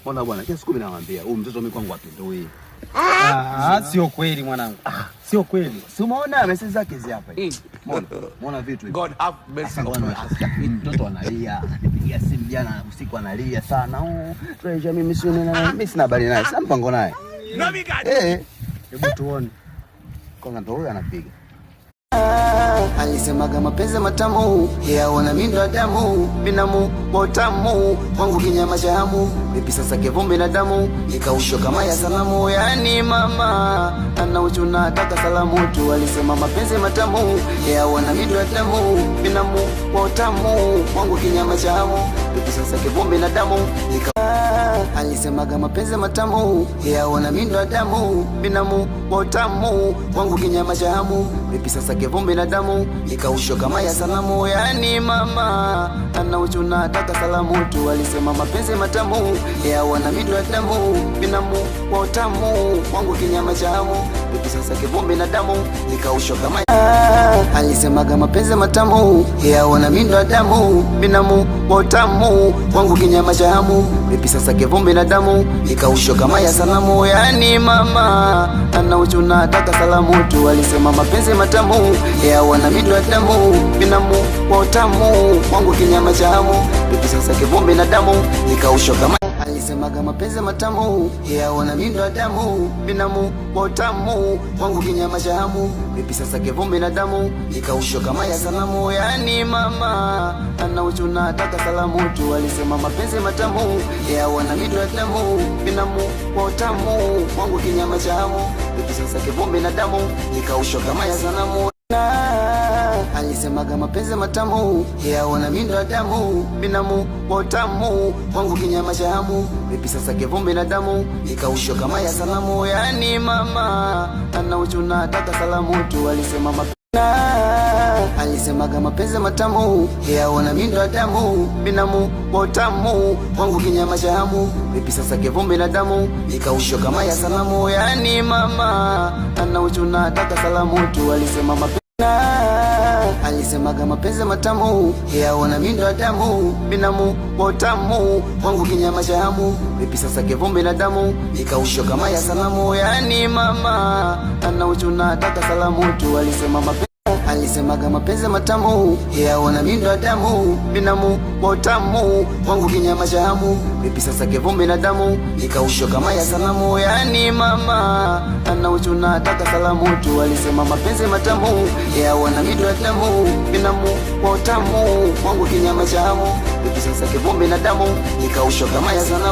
Mbona bwana, kila siku mimi nawaambia, huyu mtoto mimi kwangu apindui. Sio kweli mwanangu. Sio kweli. Si umeona message zake hizi hapa hivi. Umeona vitu hivi. God have mercy on us. Mtoto analia, anipigia simu jana usiku analia sana. Treasure mimi sina habari naye. Sina mpango naye. Hebu tuone. Kwanza ndo huyo anapiga. Alisemaga mapenzi matamu, yaona mimi ndo damu, binamu motamu, wangu kinyama cha hamu, vipi sasa kivumbi na damu, ikaushwa kama ya salamu, yani mama, ana uchuna ataka salamu tu, alisema mapenzi matamu, yaona mimi ndo damu, binamu motamu, wangu kinyama cha hamu, vipi sasa kivumbi na damu, alisemaga mapenzi matamu, yaona mimi ndo damu, binamu motamu, wangu kinyama cha hamu, vipi sasa kivumbi na damu, ikaushwa kama ya salamu, yani mama, ana uchuna ataka salamu tu, alisema mapenzi matamu, yaona mimi ndo damu, binamu motamu, wangu kinyama cha hamu, vipi sasa kivumbi na damu, ikaushwa kama alisemaga mapenzi matamu, yaona mimi ndo damu, binamu motamu, wangu kinyama cha hamu, vipi sasa kivumbi na damu, ikaushwa kama ya salamu, yani mama, ana uchuna ataka salamu tu, alisema mapenzi matamu, yaona mimi ndo damu, binamu motamu, wangu kinyama cha hamu, vipi sasa kivumbi na damu, ikaushwa kama alisemaga mapenzi matamu, yaona mimi ndo damu, binamu motamu, wangu kinyama cha hamu, vipi sasa kivumbi na damu, ikaushwa kama ya salamu, yani mama, ana uchuna ataka salamu tu, alisema mapenzi matamu, yaona mimi ndo damu, binamu motamu, wangu kinyama cha hamu, vipi sasa kivumbi na damu, ikaushwa kama ya salamu. Alisemaga mapenzi matamu, yaona mimi ndo damu, binamu motamu, wangu kinyama cha hamu, vipi sasa kivumbi na damu, ikaushwa kama ya salamu, yani mama, ana uchuna ataka salamu tu, alisema alisemaga mapenzi matamu, yaona mimi ndo damu, binamu motamu, wangu kinyama cha hamu, vipi sasa kivumbi na damu, ikaushwa kama ya salamu, yani mama, ana uchuna ataka salamu tu, alisema alisemaga mapenzi matamu, yaona mimi ndo damu, binamu motamu, wangu kinyama cha hamu, vipi sasa kivumbi na damu, ikaushwa kama ya salamu, yani mama, ana uchuna ataka salamu tu, alisema alisemaga mapenzi matamu, yaona mimi ndo damu, binamu motamu, wangu kinyama cha hamu, vipi sasa kivumbi na damu, ikaushwa kama ya salamu, yani mama, ana uchuna ataka salamu tu, alisema mapenzi matamu, yaona mimi ndo damu, binamu motamu, wangu kinyama cha hamu, vipi sasa kivumbi na damu, ikaushwa kama ya salamu.